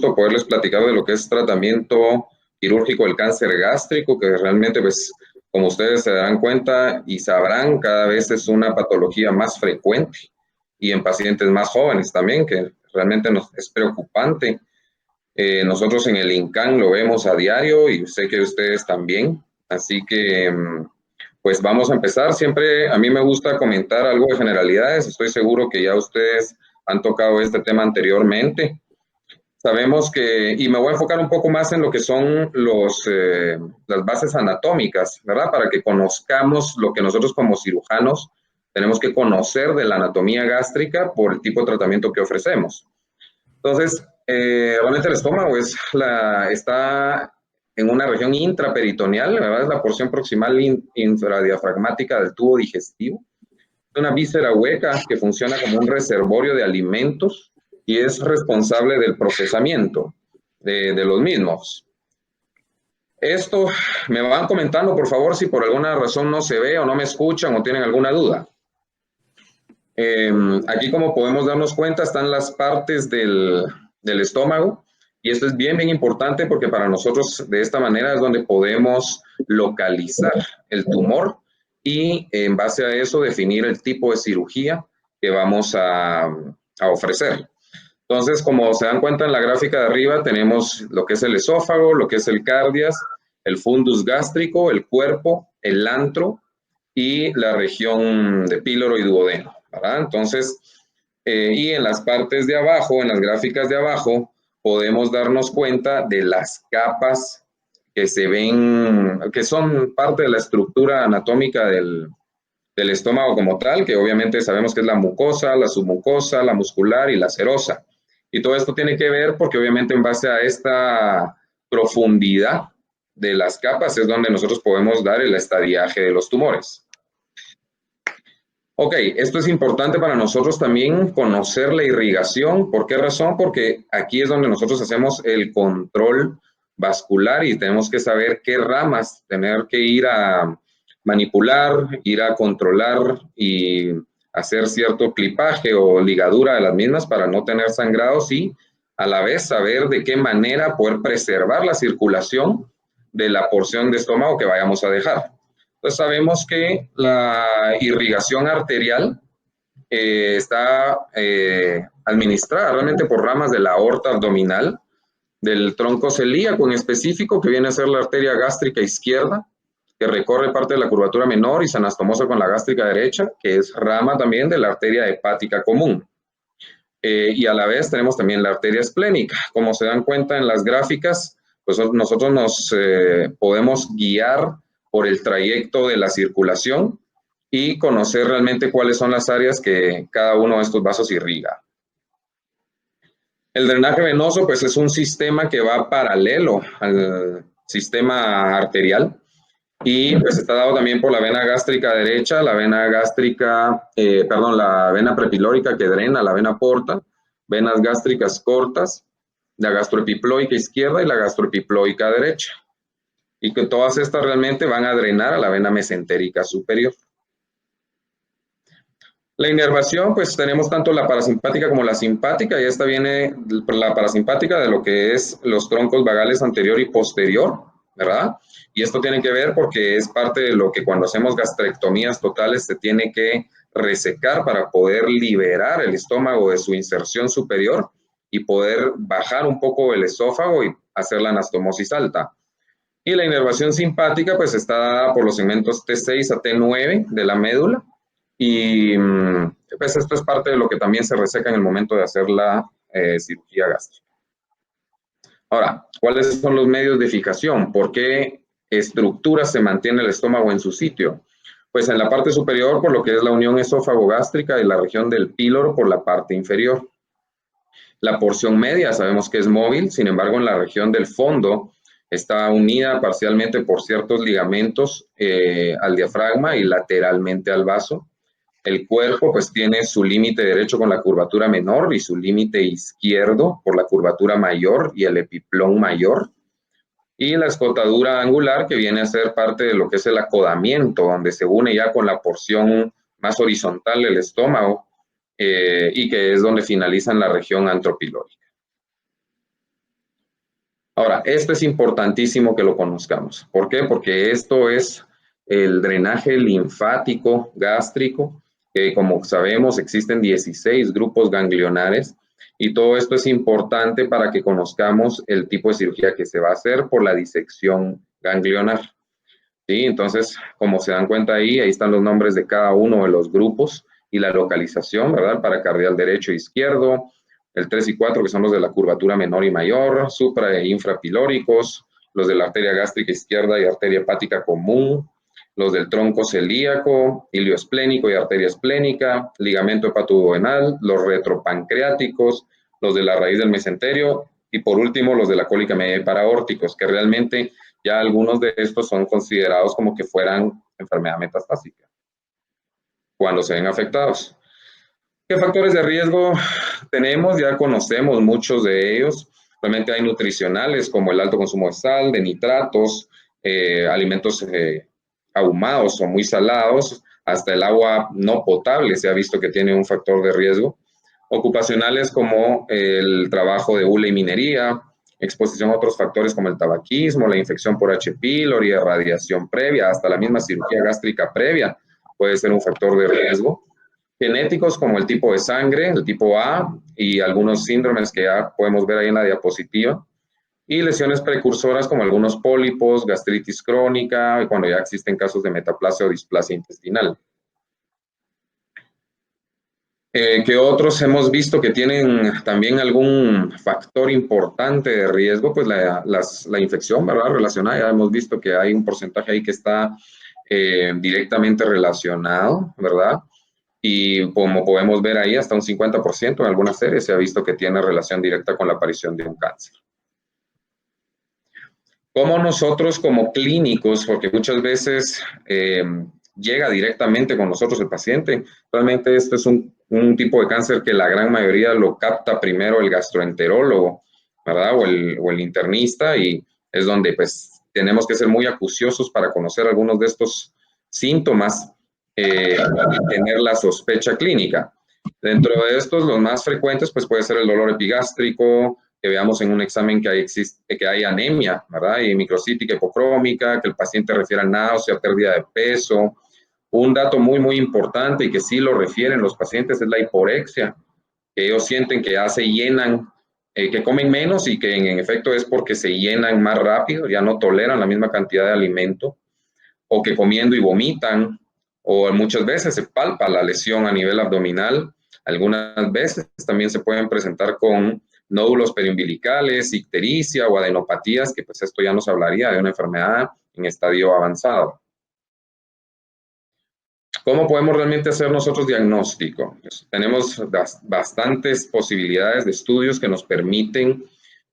poderles platicar de lo que es tratamiento quirúrgico del cáncer gástrico, que realmente, pues, como ustedes se darán cuenta y sabrán, cada vez es una patología más frecuente y en pacientes más jóvenes también, que realmente nos es preocupante. Nosotros en el INCAN lo vemos a diario y sé que ustedes también, así que pues vamos a empezar. Siempre a mí me gusta comentar algo de generalidades, estoy seguro que ya ustedes han tocado este tema anteriormente. Sabemos que, y me voy a enfocar un poco más en lo que son las bases anatómicas, ¿verdad? Para que conozcamos lo que nosotros como cirujanos tenemos que conocer de la anatomía gástrica por el tipo de tratamiento que ofrecemos. Entonces, realmente el estómago está en una región intraperitoneal, ¿verdad? Es la porción proximal infradiafragmática del tubo digestivo. Es una víscera hueca que funciona como un reservorio de alimentos y es responsable del procesamiento de los mismos. Esto me van comentando, por favor, si por alguna razón no se ve o no me escuchan o tienen alguna duda. Aquí, como podemos darnos cuenta, están las partes del estómago y esto es bien, bien importante porque para nosotros de esta manera es donde podemos localizar el tumor y en base a eso definir el tipo de cirugía que vamos a ofrecer. Entonces, como se dan cuenta en la gráfica de arriba, tenemos lo que es el esófago, lo que es el cardias, el fundus gástrico, el cuerpo, el antro y la región de píloro y duodeno, ¿verdad? Entonces, y en las partes de abajo, en las gráficas de abajo, podemos darnos cuenta de las capas que se ven, que son parte de la estructura anatómica del estómago como tal, que obviamente sabemos que es la mucosa, la submucosa, la muscular y la serosa. Y todo esto tiene que ver porque obviamente en base a esta profundidad de las capas es donde nosotros podemos dar el estadiaje de los tumores. Ok, esto es importante para nosotros también conocer la irrigación. ¿Por qué razón? Porque aquí es donde nosotros hacemos el control vascular y tenemos que saber qué ramas tener que ir a manipular, ir a controlar y hacer cierto clipaje o ligadura de las mismas para no tener sangrados y a la vez saber de qué manera poder preservar la circulación de la porción de estómago que vayamos a dejar. Entonces sabemos que la irrigación arterial está administrada realmente por ramas de la aorta abdominal, del tronco celíaco en específico, que viene a ser la arteria gástrica izquierda, que recorre parte de la curvatura menor y se anastomosa con la gástrica derecha, que es rama también de la arteria hepática común. Y a la vez tenemos también la arteria esplénica. Como se dan cuenta en las gráficas, pues nosotros nos podemos guiar por el trayecto de la circulación y conocer realmente cuáles son las áreas que cada uno de estos vasos irriga. El drenaje venoso, pues es un sistema que va paralelo al sistema arterial y pues está dado también por la vena gástrica derecha, la vena gástrica, la vena prepilórica que drena la vena porta, venas gástricas cortas, la gastroepiploica izquierda y la gastroepiploica derecha. Y que todas estas realmente van a drenar a la vena mesentérica superior. La inervación, pues tenemos tanto la parasimpática como la simpática, y esta viene la parasimpática de lo que es los troncos vagales anterior y posterior, ¿verdad? Y esto tiene que ver porque es parte de lo que cuando hacemos gastrectomías totales se tiene que resecar para poder liberar el estómago de su inserción superior y poder bajar un poco el esófago y hacer la anastomosis alta. Y la inervación simpática pues está dada por los segmentos T6 a T9 de la médula y pues esto es parte de lo que también se reseca en el momento de hacer la cirugía gástrica. Ahora, ¿cuáles son los medios de fijación? ¿Por qué estructura se mantiene el estómago en su sitio? Pues en la parte superior por lo que es la unión esófago-gástrica y la región del píloro por la parte inferior. La porción media sabemos que es móvil, sin embargo en la región del fondo está unida parcialmente por ciertos ligamentos al diafragma y lateralmente al vaso. El cuerpo pues tiene su límite derecho con la curvatura menor y su límite izquierdo por la curvatura mayor y el epiplón mayor. Y la escotadura angular que viene a ser parte de lo que es el acodamiento, donde se une ya con la porción más horizontal del estómago y que es donde finaliza en la región antropilórica. Ahora, esto es importantísimo que lo conozcamos. ¿Por qué? Porque esto es el drenaje linfático gástrico, que como sabemos existen 16 grupos ganglionares y todo esto es importante para que conozcamos el tipo de cirugía que se va a hacer por la disección ganglionar. ¿Sí? Entonces, como se dan cuenta ahí están los nombres de cada uno de los grupos y la localización, ¿verdad? Paracardial derecho e izquierdo, el 3 y 4 que son los de la curvatura menor y mayor, supra e infrapilóricos, los de la arteria gástrica izquierda y arteria hepática común, los del tronco celíaco, ilioesplénico y arteria esplénica, ligamento hepatoduodenal, los retropancreáticos, los de la raíz del mesenterio y por último los de la cólica media y paraórticos, que realmente ya algunos de estos son considerados como que fueran enfermedad metastásica cuando se ven afectados. ¿Qué factores de riesgo tenemos? Ya conocemos muchos de ellos. Realmente hay nutricionales como el alto consumo de sal, de nitratos, alimentos ahumados o muy salados, hasta el agua no potable se ha visto que tiene un factor de riesgo. Ocupacionales como el trabajo de hule y minería, exposición a otros factores como el tabaquismo, la infección por H. pylori, radiación previa, hasta la misma cirugía gástrica previa puede ser un factor de riesgo. Genéticos como el tipo de sangre, el tipo A y algunos síndromes que ya podemos ver ahí en la diapositiva. Y lesiones precursoras como algunos pólipos, gastritis crónica, cuando ya existen casos de metaplasia o displasia intestinal. ¿Qué otros hemos visto que tienen también algún factor importante de riesgo? Pues la infección, ¿verdad? Relacionada, ya hemos visto que hay un porcentaje ahí que está directamente relacionado, ¿verdad? Y como podemos ver ahí, hasta un 50% en algunas series se ha visto que tiene relación directa con la aparición de un cáncer. Como nosotros como clínicos, porque muchas veces llega directamente con nosotros el paciente, realmente este es un tipo de cáncer que la gran mayoría lo capta primero el gastroenterólogo, ¿verdad? O el internista, y es donde pues tenemos que ser muy acuciosos para conocer algunos de estos síntomas y tener la sospecha clínica. Dentro de estos, los más frecuentes, pues puede ser el dolor epigástrico, que veamos en un examen que hay anemia, ¿verdad? Y microcítica hipocrómica, que el paciente refiere a náusea, pérdida de peso. Un dato muy, muy importante y que sí lo refieren los pacientes es la hiporexia, que ellos sienten que ya se llenan, que comen menos y que en efecto es porque se llenan más rápido, ya no toleran la misma cantidad de alimento, o que comiendo y vomitan, o muchas veces se palpa la lesión a nivel abdominal. Algunas veces también se pueden presentar con nódulos periumbilicales, ictericia o adenopatías, que pues esto ya nos hablaría de una enfermedad en estadio avanzado. ¿Cómo podemos realmente hacer nosotros diagnóstico? Pues tenemos bastantes posibilidades de estudios que nos permiten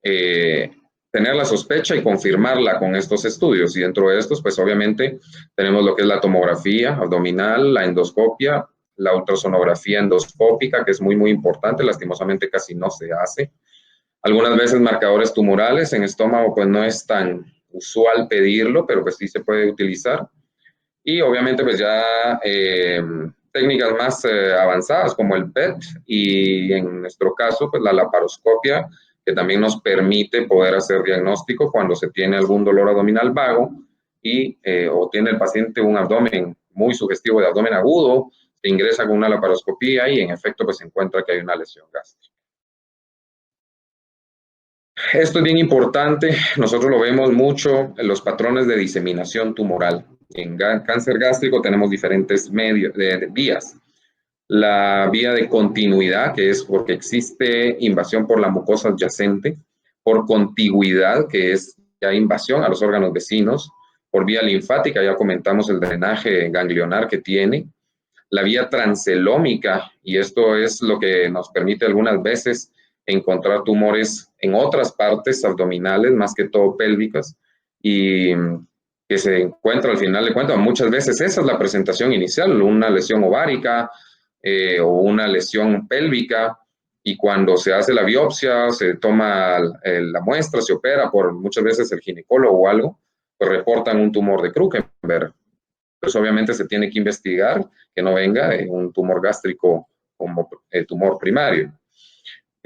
tener la sospecha y confirmarla con estos estudios. Y dentro de estos, pues obviamente tenemos lo que es la tomografía abdominal, la endoscopia, la ultrasonografía endoscópica, que es muy, muy importante, lastimosamente casi no se hace. Algunas veces marcadores tumorales en estómago, pues no es tan usual pedirlo, pero pues sí se puede utilizar. Y obviamente pues ya técnicas más avanzadas como el PET y en nuestro caso pues la laparoscopia, que también nos permite poder hacer diagnóstico cuando se tiene algún dolor abdominal vago y o tiene el paciente un abdomen muy sugestivo de abdomen agudo, se ingresa con una laparoscopía y en efecto pues se encuentra que hay una lesión gástrica. Esto es bien importante, nosotros lo vemos mucho en los patrones de diseminación tumoral. En cáncer gástrico tenemos diferentes vías. La vía de continuidad, que es porque existe invasión por la mucosa adyacente, por contigüidad, que es ya invasión a los órganos vecinos, por vía linfática, ya comentamos el drenaje ganglionar que tiene, la vía transcelómica, y esto es lo que nos permite algunas veces encontrar tumores en otras partes abdominales, más que todo pélvicas, y que se encuentra al final de cuentas, muchas veces esa es la presentación inicial, una lesión ovárica o una lesión pélvica, y cuando se hace la biopsia, se toma la muestra, se opera por muchas veces el ginecólogo o algo, pues reportan un tumor de Krukenberg. Pues obviamente se tiene que investigar que no venga un tumor gástrico como tumor primario.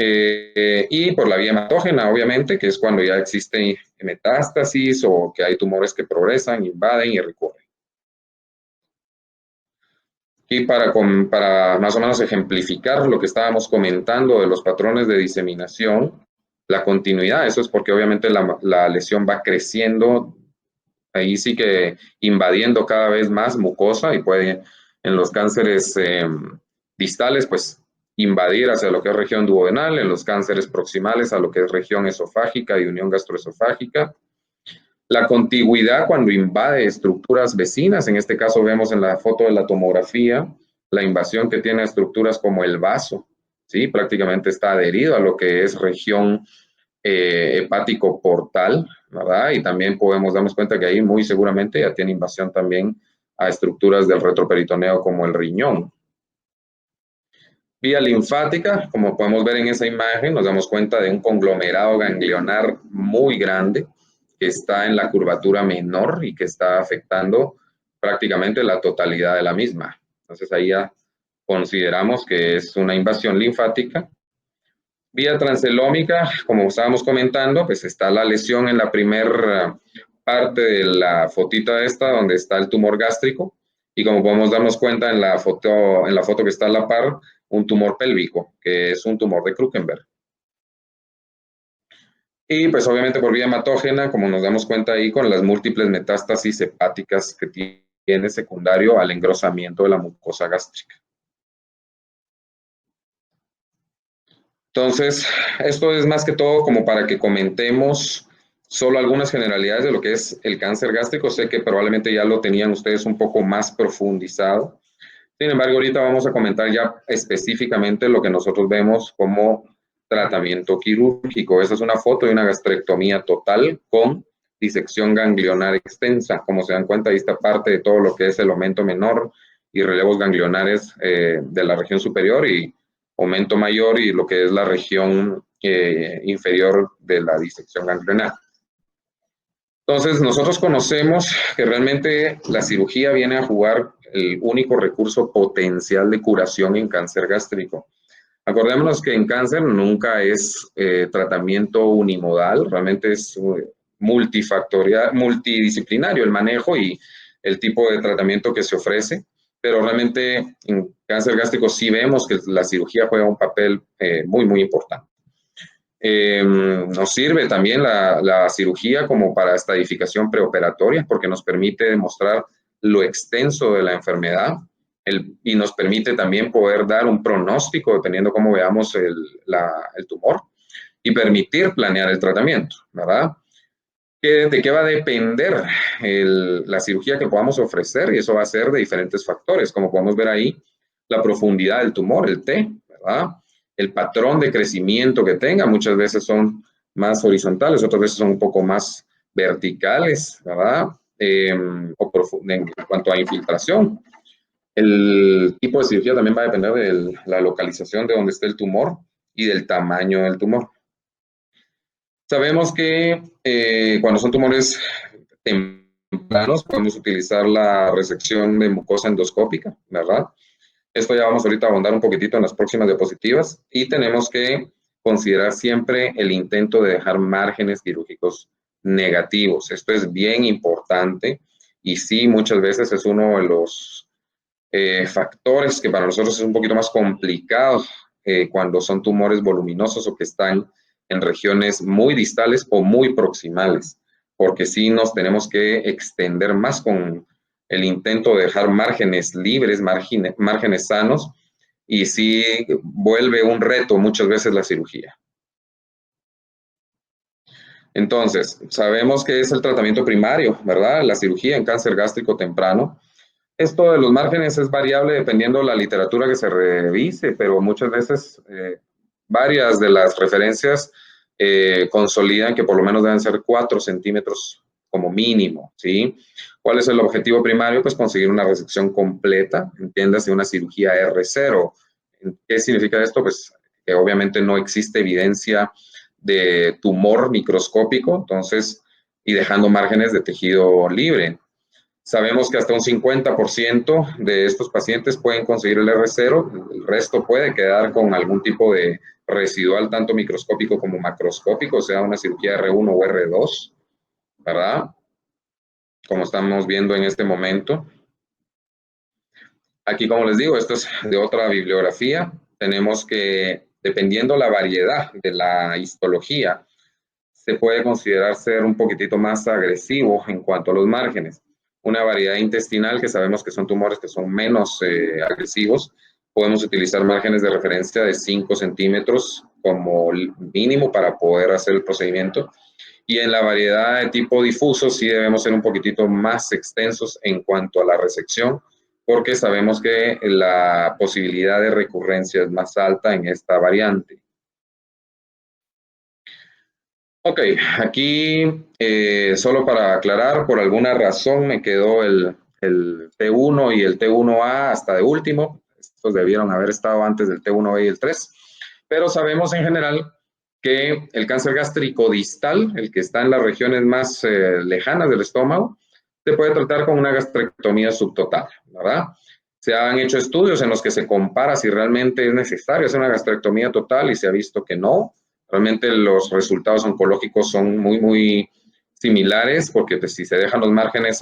Y por la vía hematógena, obviamente, que es cuando ya existe metástasis o que hay tumores que progresan, invaden y recurren. Y para más o menos ejemplificar lo que estábamos comentando de los patrones de diseminación, la continuidad, eso es porque obviamente la lesión va creciendo, ahí sí que invadiendo cada vez más mucosa y puede en los cánceres distales, pues invadir hacia lo que es región duodenal, en los cánceres proximales a lo que es región esofágica y unión gastroesofágica. La contigüidad cuando invade estructuras vecinas, en este caso vemos en la foto de la tomografía, la invasión que tiene estructuras como el vaso, ¿sí? Prácticamente está adherido a lo que es región hepático portal, ¿verdad? Y también podemos darnos cuenta que ahí muy seguramente ya tiene invasión también a estructuras del retroperitoneo como el riñón. Vía linfática, como podemos ver en esa imagen, nos damos cuenta de un conglomerado ganglionar muy grande que está en la curvatura menor y que está afectando prácticamente la totalidad de la misma. Entonces ahí ya consideramos que es una invasión linfática. Vía transelómica, como estábamos comentando, pues está la lesión en la primera parte de la fotita esta, donde está el tumor gástrico, y como podemos darnos cuenta en la foto que está a la par, un tumor pélvico, que es un tumor de Krukenberg. Y pues obviamente por vía hematógena, como nos damos cuenta ahí con las múltiples metástasis hepáticas que tiene secundario al engrosamiento de la mucosa gástrica. Entonces, esto es más que todo como para que comentemos solo algunas generalidades de lo que es el cáncer gástrico. Sé que probablemente ya lo tenían ustedes un poco más profundizado. Sin embargo, ahorita vamos a comentar ya específicamente lo que nosotros vemos como tratamiento quirúrgico. Esa es una foto de una gastrectomía total con disección ganglionar extensa. Como se dan cuenta, ahí está parte de todo lo que es el aumento menor y relevos ganglionares de la región superior y aumento mayor y lo que es la región inferior de la disección ganglionar. Entonces, nosotros conocemos que realmente la cirugía viene a jugar el único recurso potencial de curación en cáncer gástrico. Acordémonos que en cáncer nunca es tratamiento unimodal, realmente es multifactorial, multidisciplinario el manejo y el tipo de tratamiento que se ofrece, pero realmente en cáncer gástrico sí vemos que la cirugía juega un papel muy importante. Nos sirve también la cirugía como para estadificación preoperatoria porque nos permite demostrar lo extenso de la enfermedad y nos permite también poder dar un pronóstico dependiendo cómo veamos el tumor y permitir planear el tratamiento, ¿verdad? ¿De qué va a depender la cirugía que podamos ofrecer? Y eso va a ser de diferentes factores, como podemos ver ahí, la profundidad del tumor, el T, ¿verdad? El patrón de crecimiento que tenga, muchas veces son más horizontales, otras veces son un poco más verticales, ¿verdad? En cuanto a infiltración. El tipo de cirugía también va a depender de la localización de donde esté el tumor y del tamaño del tumor. Sabemos que cuando son tumores tempranos podemos utilizar la resección de mucosa endoscópica, ¿verdad? Esto ya vamos ahorita a ahondar un poquitito en las próximas diapositivas y tenemos que considerar siempre el intento de dejar márgenes quirúrgicos negativos. Esto es bien importante y sí, muchas veces es uno de los factores que para nosotros es un poquito más complicado cuando son tumores voluminosos o que están en regiones muy distales o muy proximales, porque sí nos tenemos que extender más con el intento de dejar márgenes libres, márgenes sanos, y sí vuelve un reto muchas veces la cirugía. Entonces, sabemos que es el tratamiento primario, ¿verdad? La cirugía en cáncer gástrico temprano. Esto de los márgenes es variable dependiendo de la literatura que se revise, pero muchas veces varias de las referencias consolidan que por lo menos deben ser 4 centímetros como mínimo, ¿sí? ¿Cuál es el objetivo primario? Pues conseguir una resección completa, entiéndase una cirugía R0. ¿Qué significa esto? Pues que obviamente no existe evidencia de tumor microscópico, entonces, y dejando márgenes de tejido libre. Sabemos que hasta un 50% de estos pacientes pueden conseguir el R0, el resto puede quedar con algún tipo de residual, tanto microscópico como macroscópico, sea una cirugía R1 o R2, ¿verdad? Como estamos viendo en este momento. Aquí, como les digo, esto es de otra bibliografía. Tenemos que, dependiendo la variedad de la histología, se puede considerar ser un poquitito más agresivo en cuanto a los márgenes. Una variedad intestinal, que sabemos que son tumores que son menos agresivos, podemos utilizar márgenes de referencia de 5 centímetros como mínimo para poder hacer el procedimiento. Y en la variedad de tipo difuso sí debemos ser un poquitito más extensos en cuanto a la resección, porque sabemos que la posibilidad de recurrencia es más alta en esta variante. Ok, aquí solo para aclarar, por alguna razón me quedó el T1 y el T1A hasta de último. Estos debieron haber estado antes del T1B y el 3. Pero sabemos en general que el cáncer gástrico distal, el que está en las regiones más lejanas del estómago, se puede tratar con una gastrectomía subtotal, ¿verdad? Se han hecho estudios en los que se compara si realmente es necesario hacer una gastrectomía total y se ha visto que no. Realmente los resultados oncológicos son muy similares porque pues, si se dejan los márgenes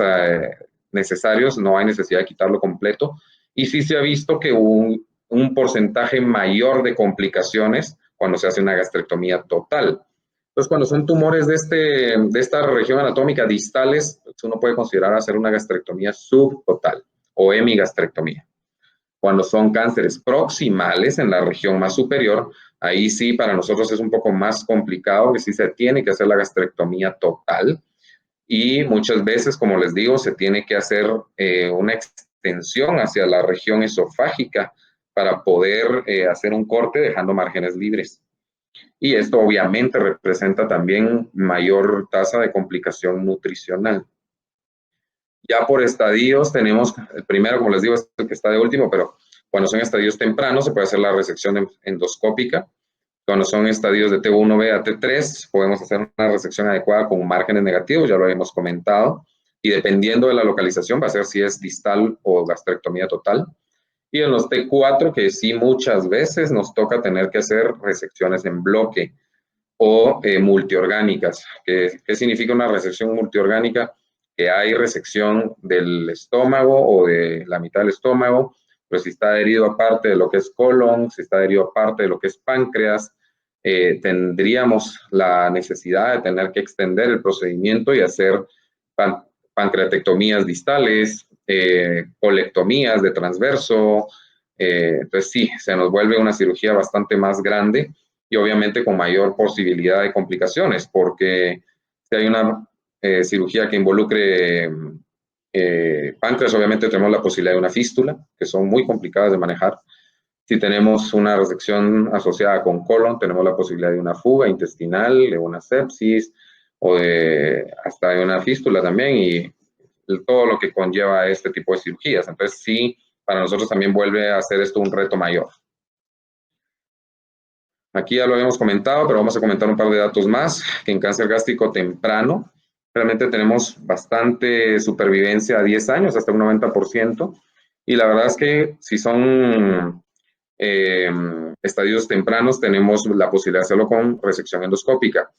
necesarios, no hay necesidad de quitarlo completo. Y sí se ha visto que un porcentaje mayor de complicaciones cuando se hace una gastrectomía total. Entonces, cuando son tumores de esta región anatómica distales, pues uno puede considerar hacer una gastrectomía subtotal o hemigastrectomía. Cuando son cánceres proximales en la región más superior, ahí sí para nosotros es un poco más complicado, que sí se tiene que hacer la gastrectomía total y muchas veces, como les digo, se tiene que hacer una extensión hacia la región esofágica para poder hacer un corte dejando márgenes libres. Y esto obviamente representa también mayor tasa de complicación nutricional. Ya por estadios tenemos, el primero, como les digo, es el que está de último, pero cuando son estadios tempranos se puede hacer la resección endoscópica. Cuando son estadios de T1B a T3, podemos hacer una resección adecuada con márgenes negativos, ya lo habíamos comentado, y dependiendo de la localización va a ser si es distal o gastrectomía total. Y en los T4, que sí muchas veces nos toca tener que hacer resecciones en bloque o multiorgánicas. ¿Qué significa una resección multiorgánica? Que hay resección del estómago o de la mitad del estómago, pero si está adherido a parte de lo que es colon, si está adherido a parte de lo que es páncreas, tendríamos la necesidad de tener que extender el procedimiento y hacer pancreatectomías distales, colectomías de transverso. Entonces sí, se nos vuelve una cirugía bastante más grande y obviamente con mayor posibilidad de complicaciones, porque si hay una cirugía que involucre páncreas, obviamente tenemos la posibilidad de una fístula, que son muy complicadas de manejar. Si tenemos una resección asociada con colon, tenemos la posibilidad de una fuga intestinal, de una sepsis o hasta de una fístula también y todo lo que conlleva este tipo de cirugías. Entonces sí, para nosotros también vuelve a ser esto un reto mayor. Aquí ya lo habíamos comentado, pero vamos a comentar un par de datos más, que en cáncer gástrico temprano realmente tenemos bastante supervivencia a 10 años, hasta un 90%, y la verdad es que si son estadios tempranos, tenemos la posibilidad de hacerlo con resección endoscópica.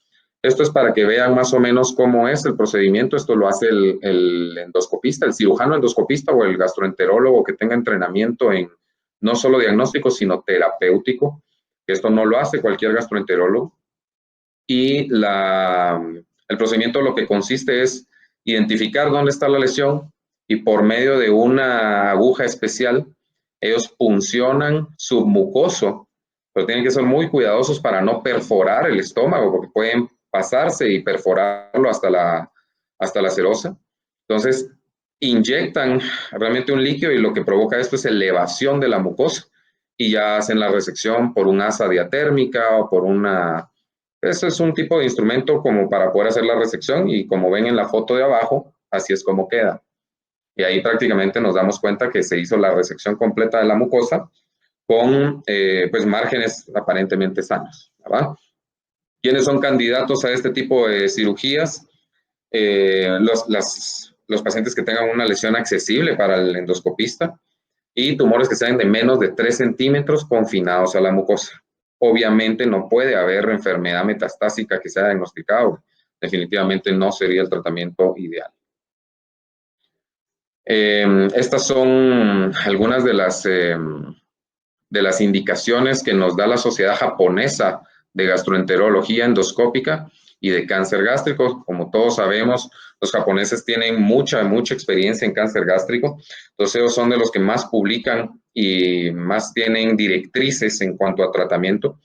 Esto es para que vean más o menos cómo es el procedimiento. Esto lo hace el endoscopista, el cirujano endoscopista o el gastroenterólogo que tenga entrenamiento en no solo diagnóstico, sino terapéutico. Esto no lo hace cualquier gastroenterólogo. Y el procedimiento lo que consiste es identificar dónde está la lesión y por medio de una aguja especial, ellos puncionan submucoso, pero tienen que ser muy cuidadosos para no perforar el estómago, porque pueden pasarse y perforarlo hasta la serosa. Entonces, inyectan realmente un líquido y lo que provoca esto es elevación de la mucosa y ya hacen la resección por un asa diatérmica o por una... Eso es un tipo de instrumento como para poder hacer la resección y como ven en la foto de abajo, así es como queda. Y ahí prácticamente nos damos cuenta que se hizo la resección completa de la mucosa con pues márgenes aparentemente sanos, ¿verdad? ¿Quiénes son candidatos a este tipo de cirugías? Los pacientes que tengan una lesión accesible para el endoscopista y tumores que sean de menos de 3 centímetros confinados a la mucosa. obviamente no puede haber enfermedad metastásica que sea diagnosticado. Definitivamente no sería el tratamiento ideal. Estas son algunas de las indicaciones que nos da la Sociedad Japonesa de Gastroenterología Endoscópica y de Cáncer Gástrico. Como todos sabemos, los japoneses tienen mucha experiencia en cáncer gástrico, entonces ellos son de los que más publican y más tienen directrices en cuanto a tratamiento,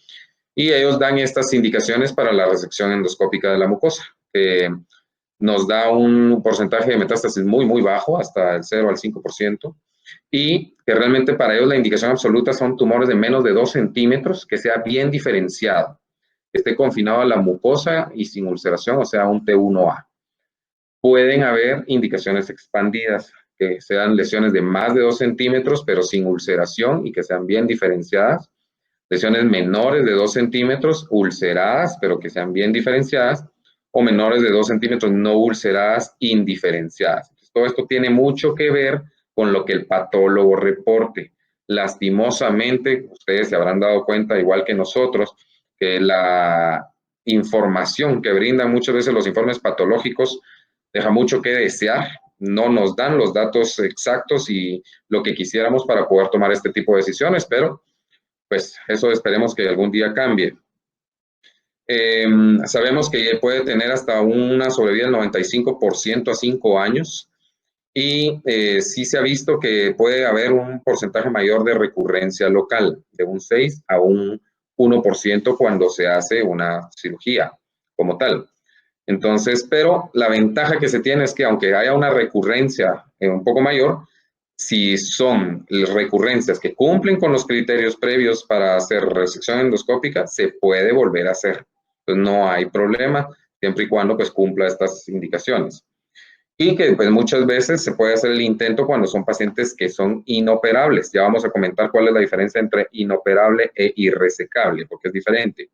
y ellos dan estas indicaciones para la resección endoscópica de la mucosa, que nos da un porcentaje de metástasis muy bajo, hasta el 0 al 5%, y que realmente para ellos la indicación absoluta son tumores de menos de 2 centímetros, que sea bien diferenciado, que esté confinado a la mucosa y sin ulceración, o sea, un T1A. Pueden haber indicaciones expandidas, que sean lesiones de más de 2 centímetros, pero sin ulceración y que sean bien diferenciadas. Lesiones menores de 2 centímetros, ulceradas, pero que sean bien diferenciadas, o menores de 2 centímetros no ulceradas, indiferenciadas. Entonces, todo esto tiene mucho que ver con lo que el patólogo reporte. Lastimosamente, ustedes se habrán dado cuenta, igual que nosotros, que la información que brindan muchas veces los informes patológicos deja mucho que desear, no nos dan los datos exactos y lo que quisiéramos para poder tomar este tipo de decisiones, pero pues eso esperemos que algún día cambie. Sabemos que puede tener hasta una sobrevida del 95% a 5 años, y sí se ha visto que puede haber un porcentaje mayor de recurrencia local, de un 6 a un 1% cuando se hace una cirugía como tal. Entonces, pero la ventaja que se tiene es que aunque haya una recurrencia un poco mayor, si son recurrencias que cumplen con los criterios previos para hacer resección endoscópica, se puede volver a hacer. Entonces, no hay problema, siempre y cuando pues cumpla estas indicaciones. Y que pues muchas veces se puede hacer el intento cuando son pacientes que son inoperables. Ya vamos a comentar cuál es la diferencia entre inoperable e irresecable, porque es diferente.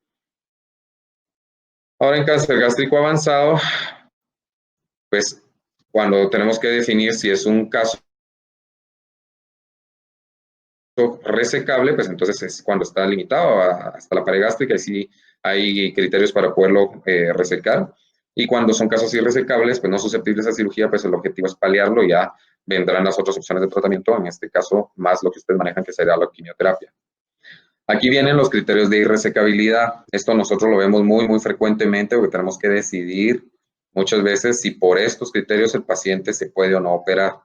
Ahora, en cáncer gástrico avanzado, pues cuando tenemos que definir si es un caso resecable, pues entonces es cuando está limitado hasta la pared gástrica, y sí hay criterios para poderlo resecar. Y cuando son casos irresecables, pues no susceptibles a cirugía, pues el objetivo es paliarlo, y ya vendrán las otras opciones de tratamiento, en este caso más lo que ustedes manejan, que sería la quimioterapia. Aquí vienen los criterios de irresecabilidad. Esto nosotros lo vemos muy frecuentemente, porque tenemos que decidir muchas veces si por estos criterios el paciente se puede o no operar.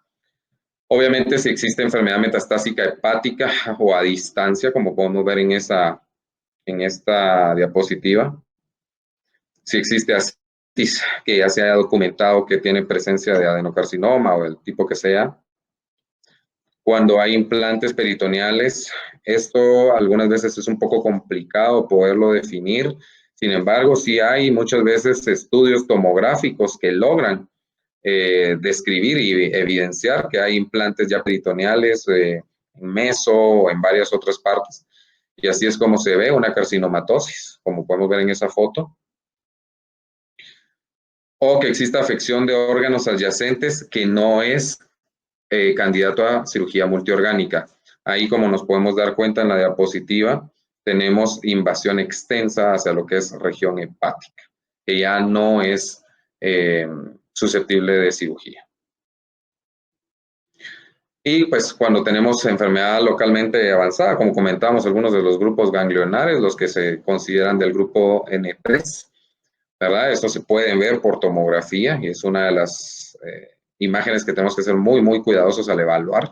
Obviamente, si existe enfermedad metastásica hepática o a distancia, como podemos ver en esta diapositiva, si existe ascitis, que ya se haya documentado que tiene presencia de adenocarcinoma o del tipo que sea, cuando hay implantes peritoneales, esto algunas veces es un poco complicado poderlo definir. Sin embargo, sí hay muchas veces estudios tomográficos que logran describir y evidenciar que hay implantes ya peritoneales en meso o en varias otras partes. Y así es como se ve una carcinomatosis, como podemos ver en esa foto. O que exista afección de órganos adyacentes que no es candidato a cirugía multiorgánica. Ahí, como nos podemos dar cuenta en la diapositiva, tenemos invasión extensa hacia lo que es región hepática, que ya no es susceptible de cirugía. Y pues cuando tenemos enfermedad localmente avanzada, como comentamos, algunos de los grupos ganglionares, los que se consideran del grupo N3, ¿verdad? Esto se puede ver por tomografía, y es una de las imágenes que tenemos que ser muy cuidadosos al evaluar.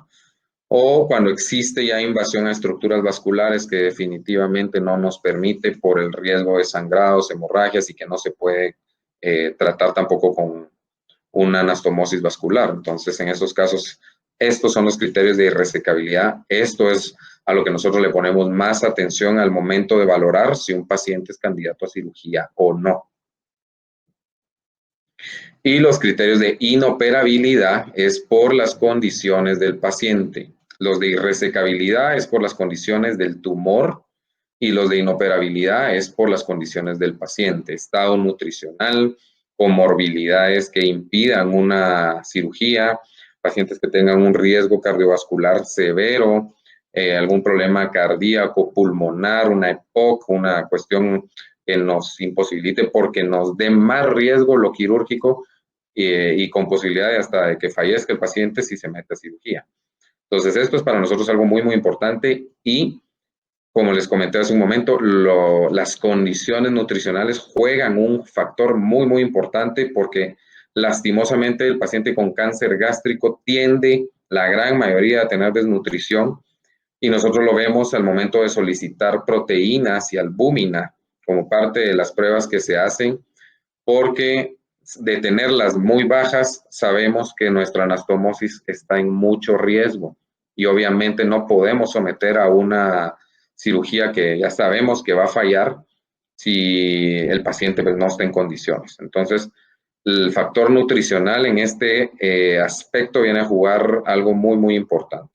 O cuando existe ya invasión a estructuras vasculares que definitivamente no nos permite por el riesgo de sangrados, hemorragias, y que no se puede tratar tampoco con una anastomosis vascular. Entonces, en esos casos, estos son los criterios de irresecabilidad. Esto es a lo que nosotros le ponemos más atención al momento de valorar si un paciente es candidato a cirugía o no. Y los criterios de inoperabilidad es por las condiciones del paciente. Los de irresecabilidad es por las condiciones del tumor, y los de inoperabilidad es por las condiciones del paciente, estado nutricional, comorbilidades que impidan una cirugía, pacientes que tengan un riesgo cardiovascular severo, algún problema cardíaco, pulmonar, una EPOC, una cuestión que nos imposibilite porque nos dé más riesgo lo quirúrgico y con posibilidad de hasta de que fallezca el paciente si se mete a cirugía. Entonces, esto es para nosotros algo muy, muy importante y, como les comenté hace un momento, las condiciones nutricionales juegan un factor muy, muy importante porque lastimosamente el paciente con cáncer gástrico tiende la gran mayoría a tener desnutrición y nosotros lo vemos al momento de solicitar proteínas y albúmina como parte de las pruebas que se hacen, porque de tenerlas muy bajas sabemos que nuestra anastomosis está en mucho riesgo y obviamente no podemos someter a una cirugía que ya sabemos que va a fallar si el paciente pues, no está en condiciones. Entonces, el factor nutricional en este aspecto viene a jugar algo muy, muy importante.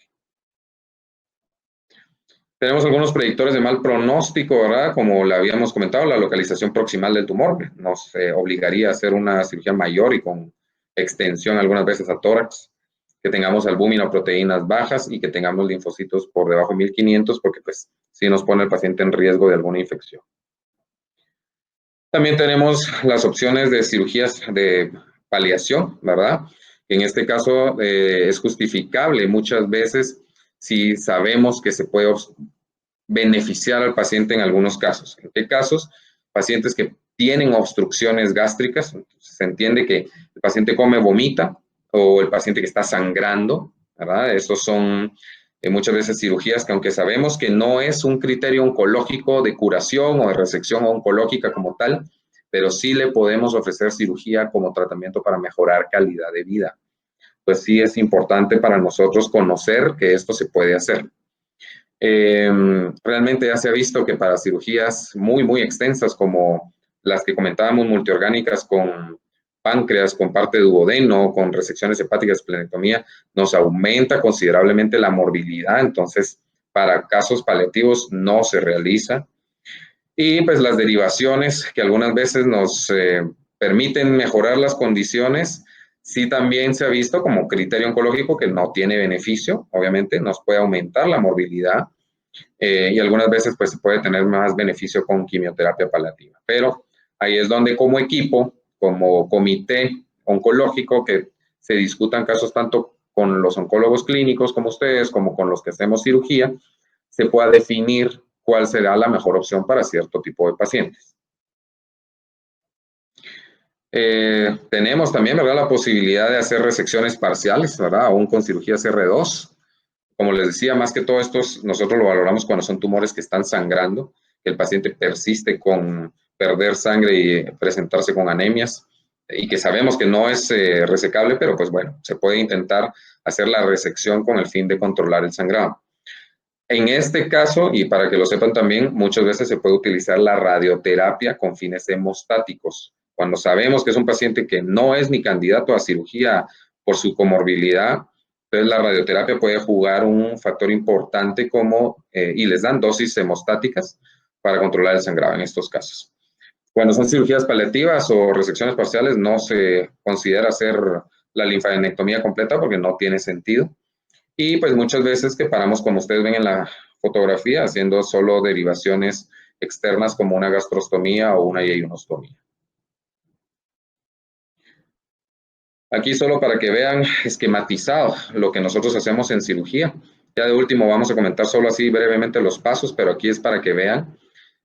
Tenemos algunos predictores de mal pronóstico, ¿verdad? Como le habíamos comentado, la localización proximal del tumor nos obligaría a hacer una cirugía mayor y con extensión algunas veces a tórax, que tengamos albúmina o proteínas bajas y que tengamos linfocitos por debajo de 1500, porque pues sí nos pone el paciente en riesgo de alguna infección. También tenemos las opciones de cirugías de paliación, ¿verdad? En este caso es justificable muchas veces si sabemos que se puede beneficiar al paciente en algunos casos. ¿En qué casos? Pacientes que tienen obstrucciones gástricas, se entiende que el paciente come, vomita, o el paciente que está sangrando, ¿verdad? Esos son muchas veces cirugías que aunque sabemos que no es un criterio oncológico de curación o de resección oncológica como tal, pero sí le podemos ofrecer cirugía como tratamiento para mejorar calidad de vida. Pues sí es importante para nosotros conocer que esto se puede hacer. Realmente ya se ha visto que para cirugías muy, muy extensas como las que comentábamos, multiorgánicas con páncreas, con parte de duodeno, con resecciones hepáticas, esplenectomía, nos aumenta considerablemente la morbilidad. Entonces, para casos paliativos no se realiza. Y pues las derivaciones que algunas veces nos permiten mejorar las condiciones, sí también se ha visto como criterio oncológico que no tiene beneficio, obviamente, nos puede aumentar la morbilidad y algunas veces pues se puede tener más beneficio con quimioterapia paliativa. Pero ahí es donde como equipo, como comité oncológico, que se discutan casos tanto con los oncólogos clínicos como ustedes, como con los que hacemos cirugía, se pueda definir cuál será la mejor opción para cierto tipo de pacientes. Tenemos también, ¿verdad?, la posibilidad de hacer resecciones parciales, ¿verdad?, aún con cirugía CR2. Como les decía, más que todo esto nosotros lo valoramos cuando son tumores que están sangrando, que el paciente persiste con perder sangre y presentarse con anemias, y que sabemos que no es resecable, pero pues bueno, se puede intentar hacer la resección con el fin de controlar el sangrado. En este caso, y para que lo sepan también, muchas veces se puede utilizar la radioterapia con fines hemostáticos. Cuando sabemos que es un paciente que no es ni candidato a cirugía por su comorbilidad, entonces la radioterapia puede jugar un factor importante como, y les dan dosis hemostáticas para controlar el sangrado en estos casos. Cuando son cirugías paliativas o resecciones parciales, no se considera hacer la linfadenectomía completa porque no tiene sentido. Y pues muchas veces que paramos, como ustedes ven en la fotografía, haciendo solo derivaciones externas como una gastrostomía o una yeyunostomía. Aquí solo para que vean esquematizado lo que nosotros hacemos en cirugía. Ya de último vamos a comentar solo así brevemente los pasos, pero aquí es para que vean.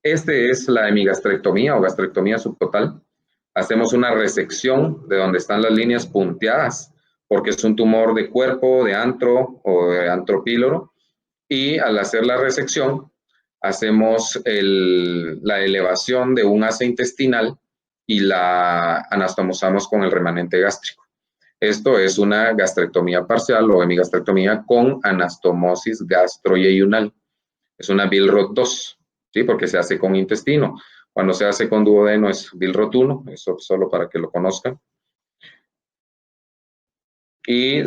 Este es la hemigastrectomía o gastrectomía subtotal. Hacemos una resección de donde están las líneas punteadas, porque es un tumor de cuerpo, de antro o de antropíloro. Y al hacer la resección, hacemos la elevación de un asa intestinal y la anastomosamos con el remanente gástrico. Esto es una gastrectomía parcial o hemigastrectomía con anastomosis gastroyeyunal. Es una Billroth 2, ¿sí? Porque se hace con intestino. Cuando se hace con duodeno es Billroth 1, eso solo para que lo conozcan. Y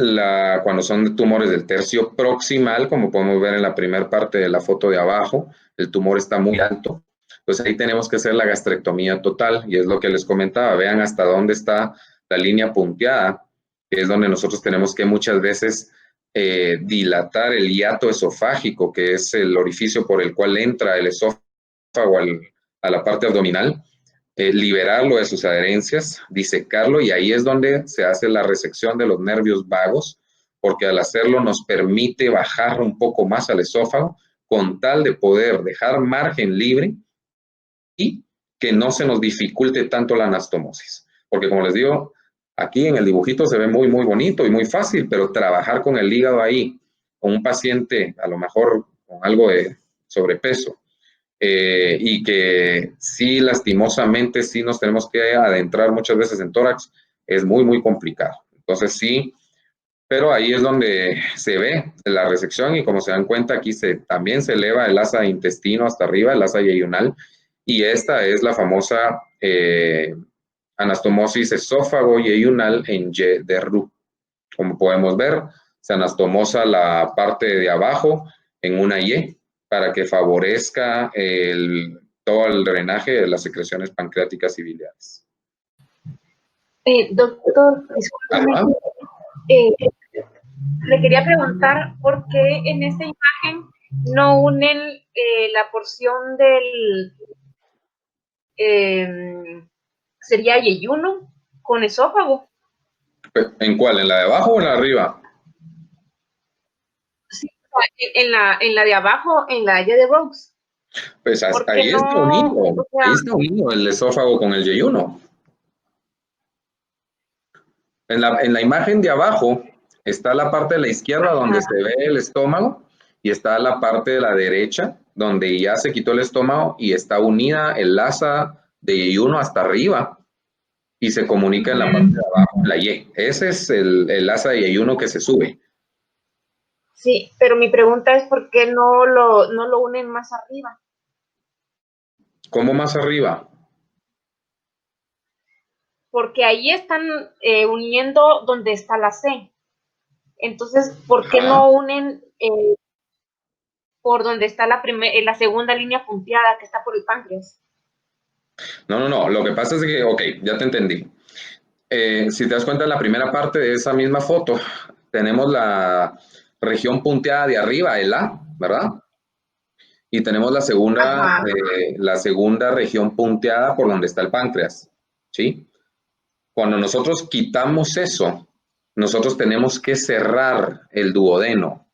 cuando son tumores del tercio proximal, como podemos ver en la primera parte de la foto de abajo, el tumor está muy alto. Entonces ahí tenemos que hacer la gastrectomía total, y es lo que les comentaba, vean hasta dónde está la línea punteada, que es donde nosotros tenemos que muchas veces dilatar el hiato esofágico, que es el orificio por el cual entra el esófago a la parte abdominal, liberarlo de sus adherencias, disecarlo, y ahí es donde se hace la resección de los nervios vagos, porque al hacerlo nos permite bajar un poco más al esófago con tal de poder dejar margen libre y que no se nos dificulte tanto la anastomosis. Porque como les digo, aquí en el dibujito se ve muy, muy bonito y muy fácil, pero trabajar con el hígado ahí, con un paciente a lo mejor con algo de sobrepeso, y que sí, lastimosamente, sí nos tenemos que adentrar muchas veces en tórax, es muy, muy complicado. Entonces sí, pero ahí es donde se ve la resección y como se dan cuenta, aquí también se eleva el asa de intestino hasta arriba, el asa yeyunal, y esta es la famosa anastomosis esófago yeyunal en Y de Roux. Como podemos ver, se anastomosa la parte de abajo en una Y para que favorezca todo el drenaje de las secreciones pancreáticas y biliares. Doctor, discúlpeme, le quería preguntar por qué en esta imagen no unen la porción del sería yeyuno con esófago. ¿En cuál? ¿En la de abajo o en la de arriba? Sí, en la de abajo, en la Y de Rose. Pues ahí No, está unido, o sea, ahí está unido el esófago con el yeyuno. En la imagen de abajo está la parte de la izquierda donde se ve el estómago y está la parte de la derecha donde ya se quitó el estómago y está unida el asa de yeyuno hasta arriba y se comunica en la parte de abajo, la Y. Ese es el asa de yeyuno que se sube. sí, pero mi pregunta es por qué no lo unen más arriba. ¿Cómo más arriba? Porque ahí están uniendo donde está la C. Entonces, ¿por qué Ajá. no unen por donde está la segunda línea punteada que está por el páncreas? No. Lo que pasa es que, ok, ya te entendí. Si te das cuenta, en la primera parte de esa misma foto, tenemos la región punteada de arriba, el A, ¿verdad? Y tenemos la segunda región punteada por donde está el páncreas, ¿sí? Cuando nosotros quitamos eso, nosotros tenemos que cerrar el duodeno.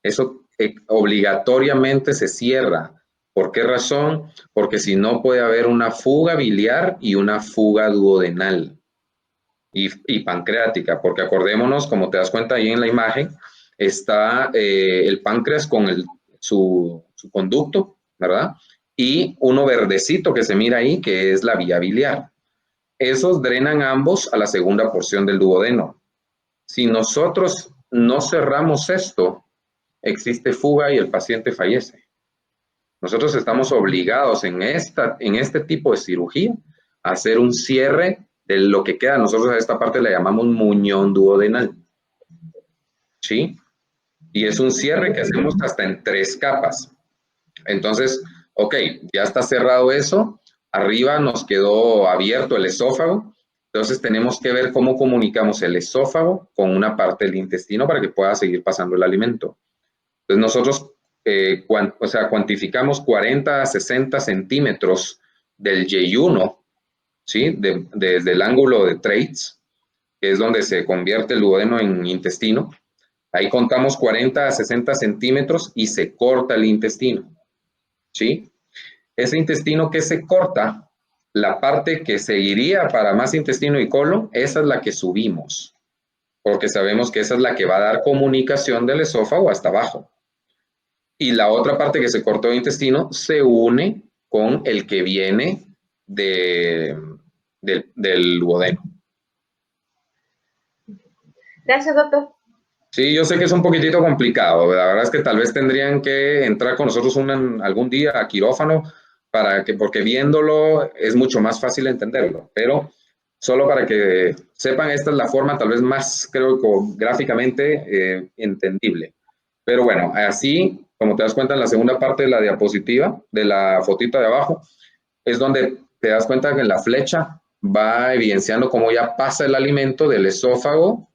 Eso obligatoriamente se cierra. ¿Por qué razón? Porque si no puede haber una fuga biliar y una fuga duodenal y pancreática, porque acordémonos, como te das cuenta ahí en la imagen, está el páncreas con su conducto, ¿verdad? Y uno verdecito que se mira ahí, que es la vía biliar. Esos drenan ambos a la segunda porción del duodeno. Si nosotros no cerramos esto, existe fuga y el paciente fallece. Nosotros estamos obligados en este tipo de cirugía a hacer un cierre de lo que queda. Nosotros a esta parte le llamamos muñón duodenal, ¿sí? Y es un cierre que hacemos hasta en 3 capas. Entonces, ok, ya está cerrado eso. Arriba nos quedó abierto el esófago. Entonces tenemos que ver cómo comunicamos el esófago con una parte del intestino para que pueda seguir pasando el alimento. Entonces nosotros cuantificamos 40 a 60 centímetros del yeyuno, ¿sí? Desde el ángulo de Treitz, que es donde se convierte el duodeno en intestino. Ahí contamos 40 a 60 centímetros y se corta el intestino, ¿sí? Ese intestino que se corta, la parte que seguiría para más intestino y colon, esa es la que subimos, porque sabemos que esa es la que va a dar comunicación del esófago hasta abajo. Y la otra parte que se cortó de intestino se une con el que viene del duodeno. Gracias, doctor. Sí, yo sé que es un poquitito complicado. La verdad es que tal vez tendrían que entrar con nosotros algún día a quirófano porque viéndolo es mucho más fácil entenderlo. Pero solo para que sepan, esta es la forma tal vez más, creo, gráficamente entendible. Pero bueno, así, como te das cuenta en la segunda parte de la diapositiva, de la fotita de abajo, es donde te das cuenta que en la flecha va evidenciando cómo ya pasa el alimento del esófago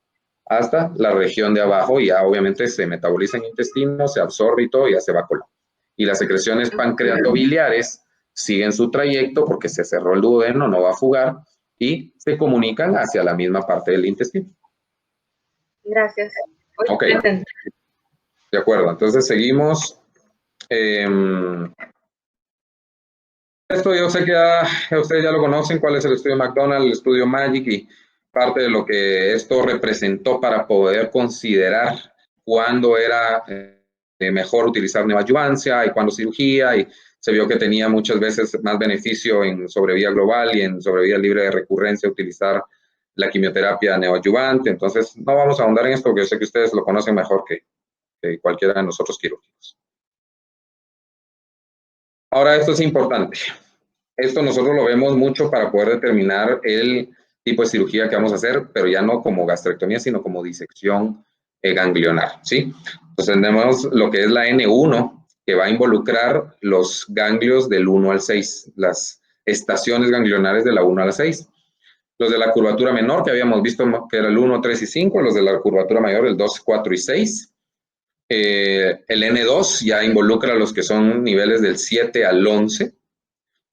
hasta la región de abajo y ya obviamente se metaboliza en intestino, se absorbe y todo, y ya se va a colon. Y las secreciones pancreatobiliares siguen su trayecto porque se cerró el duodeno, no va a fugar, y se comunican hacia la misma parte del intestino. Gracias. Ok, de acuerdo, entonces seguimos. Esto yo sé que ustedes ya lo conocen, cuál es el estudio McDonald, el estudio MAGIC y parte de lo que esto representó para poder considerar cuándo era mejor utilizar neoadyuvancia y cuándo cirugía, y se vio que tenía muchas veces más beneficio en sobrevida global y en sobrevida libre de recurrencia utilizar la quimioterapia neoadyuvante. Entonces no vamos a ahondar en esto porque yo sé que ustedes lo conocen mejor que cualquiera de nosotros quirúrgicos. Ahora, esto es importante. Esto nosotros lo vemos mucho para poder determinar el tipo de cirugía que vamos a hacer, pero ya no como gastrectomía, sino como disección ganglionar, ¿sí? Entonces tenemos lo que es la N1, que va a involucrar los ganglios del 1 al 6, las estaciones ganglionares de la 1 a la 6. Los de la curvatura menor, que habíamos visto que era el 1, 3 y 5, los de la curvatura mayor, el 2, 4 y 6. El N2 ya involucra los que son niveles del 7 al 11,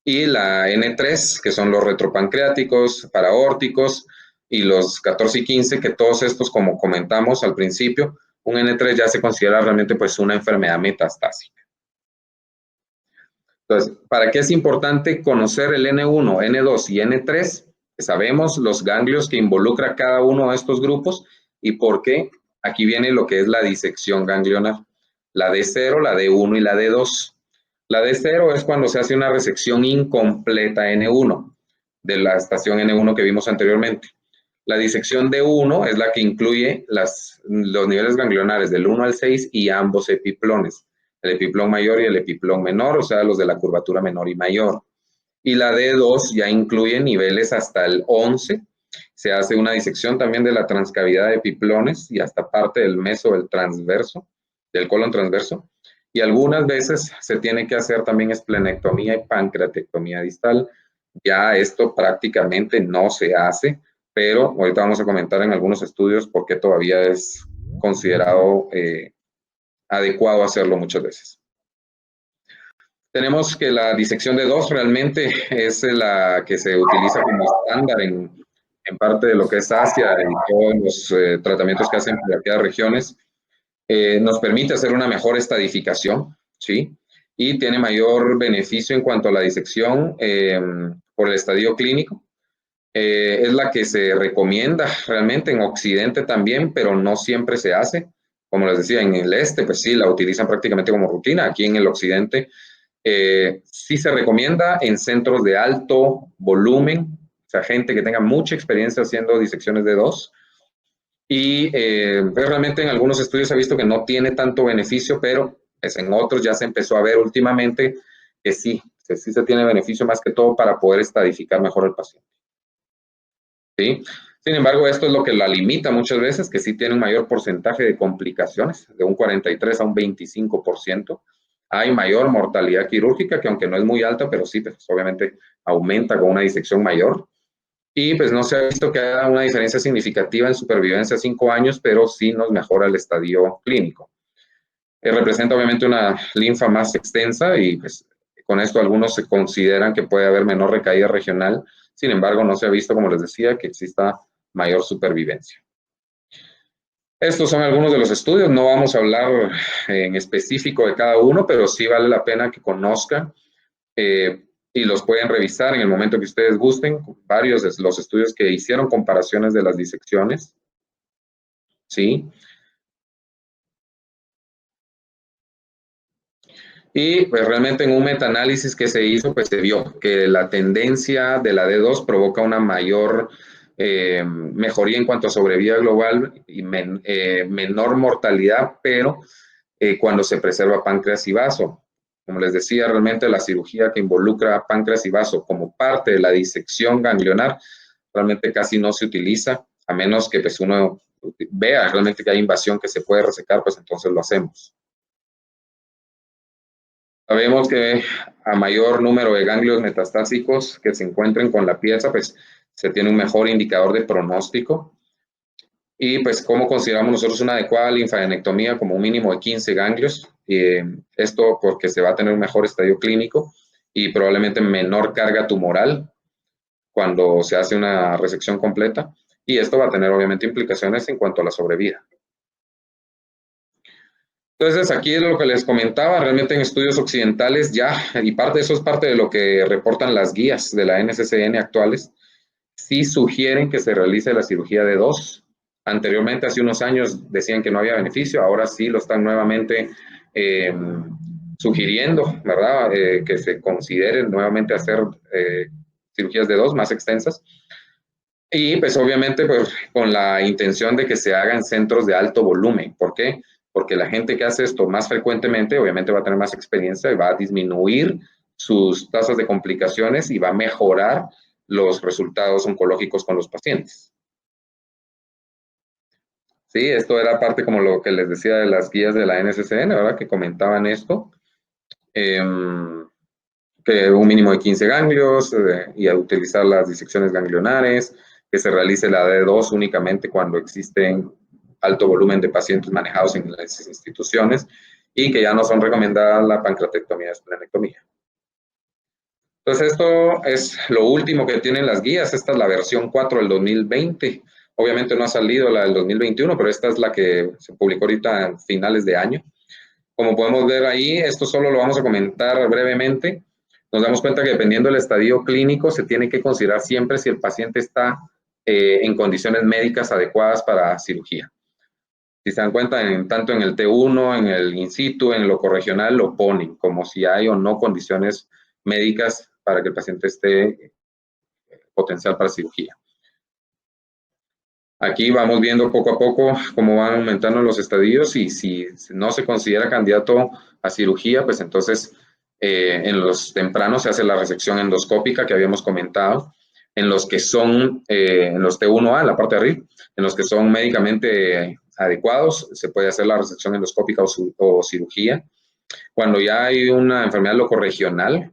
y la N3, que son los retropancreáticos, paraórticos, y los 14 y 15, que todos estos, como comentamos al principio, un N3 ya se considera realmente pues una enfermedad metastásica. Entonces, ¿para qué es importante conocer el N1, N2 y N3? Sabemos los ganglios que involucra cada uno de estos grupos y por qué. Aquí viene lo que es la disección ganglionar. La D0, la D1 y la D2. La D0 es cuando se hace una resección incompleta N1, de la estación N1 que vimos anteriormente. La disección D1 es la que incluye los niveles ganglionares del 1 al 6 y ambos epiplones, el epiplón mayor y el epiplón menor, o sea, los de la curvatura menor y mayor. Y la D2 ya incluye niveles hasta el 11. Se hace una disección también de la transcavidad de epiplones y hasta parte del meso del transverso, del colon transverso. Y algunas veces se tiene que hacer también esplenectomía y pancreatectomía distal. Ya esto prácticamente no se hace, pero ahorita vamos a comentar en algunos estudios por qué todavía es considerado adecuado hacerlo muchas veces. Tenemos que la disección de 2 realmente es la que se utiliza como estándar en parte de lo que es Asia y todos los tratamientos que hacen por aquellas regiones. Nos permite hacer una mejor estadificación, ¿sí? Y tiene mayor beneficio en cuanto a la disección por el estadio clínico. Es la que se recomienda realmente en Occidente también, pero no siempre se hace. Como les decía, en el este, pues sí, la utilizan prácticamente como rutina. Aquí en el Occidente sí se recomienda en centros de alto volumen, o sea, gente que tenga mucha experiencia haciendo disecciones de 2. Y realmente en algunos estudios se ha visto que no tiene tanto beneficio, pero pues, en otros ya se empezó a ver últimamente que sí se tiene beneficio más que todo para poder estadificar mejor al paciente. ¿Sí? Sin embargo, esto es lo que la limita muchas veces, que sí tiene un mayor porcentaje de complicaciones, de un 43 a un 25%. Hay mayor mortalidad quirúrgica, que aunque no es muy alta, pero sí, pues, obviamente aumenta con una disección mayor. Y pues no se ha visto que haya una diferencia significativa en supervivencia a 5 años, pero sí nos mejora el estadio clínico. Representa obviamente una linfa más extensa y pues con esto algunos se consideran que puede haber menor recaída regional. Sin embargo, no se ha visto, como les decía, que exista mayor supervivencia. Estos son algunos de los estudios, no vamos a hablar en específico de cada uno, pero sí vale la pena que conozcan y los pueden revisar en el momento que ustedes gusten, varios de los estudios que hicieron comparaciones de las disecciones, ¿sí? Y pues realmente en un metaanálisis que se hizo, pues se vio que la tendencia de la D2 provoca una mayor mejoría en cuanto a sobrevida global y menor mortalidad, pero cuando se preserva páncreas y vaso. Como les decía, realmente la cirugía que involucra páncreas y vaso como parte de la disección ganglionar realmente casi no se utiliza, a menos que pues, uno vea realmente que hay invasión que se puede resecar, pues entonces lo hacemos. Sabemos que a mayor número de ganglios metastásicos que se encuentren con la pieza, pues se tiene un mejor indicador de pronóstico. Y pues, ¿cómo consideramos nosotros una adecuada linfadenectomía? Como un mínimo de 15 ganglios. Esto porque se va a tener un mejor estadio clínico y probablemente menor carga tumoral cuando se hace una resección completa. Y esto va a tener obviamente implicaciones en cuanto a la sobrevida. Entonces, aquí es lo que les comentaba, realmente en estudios occidentales ya, y parte de eso es parte de lo que reportan las guías de la NCCN actuales, sí sugieren que se realice la cirugía de dos. Anteriormente, hace unos años, decían que no había beneficio, ahora sí lo están nuevamente eh, sugiriendo, ¿verdad? Que se consideren nuevamente hacer cirugías de dos más extensas. Y pues obviamente pues, con la intención de que se hagan centros de alto volumen. ¿Por qué? Porque la gente que hace esto más frecuentemente obviamente va a tener más experiencia y va a disminuir sus tasas de complicaciones y va a mejorar los resultados oncológicos con los pacientes. Sí, esto era parte como lo que les decía de las guías de la NCCN, ¿verdad? Que comentaban esto, que un mínimo de 15 ganglios y a utilizar las disecciones ganglionares, que se realice la D2 únicamente cuando existen alto volumen de pacientes manejados en las instituciones y que ya no son recomendadas la pancreatectomía y esplenectomía. Entonces, esto es lo último que tienen las guías. Esta es la versión 4 del 2020. Obviamente no ha salido la del 2021, pero esta es la que se publicó ahorita a finales de año. Como podemos ver ahí, esto solo lo vamos a comentar brevemente. Nos damos cuenta que dependiendo del estadio clínico, se tiene que considerar siempre si el paciente está en condiciones médicas adecuadas para cirugía. Si se dan cuenta, tanto en el T1, en el in situ, en lo corregional, lo ponen como si hay o no condiciones médicas para que el paciente esté potencial para cirugía. Aquí vamos viendo poco a poco cómo van aumentando los estadios y si no se considera candidato a cirugía, pues entonces en los tempranos se hace la resección endoscópica que habíamos comentado. En los que son, en los T1A, en la parte de arriba, en los que son médicamente adecuados, se puede hacer la resección endoscópica o cirugía. Cuando ya hay una enfermedad locorregional,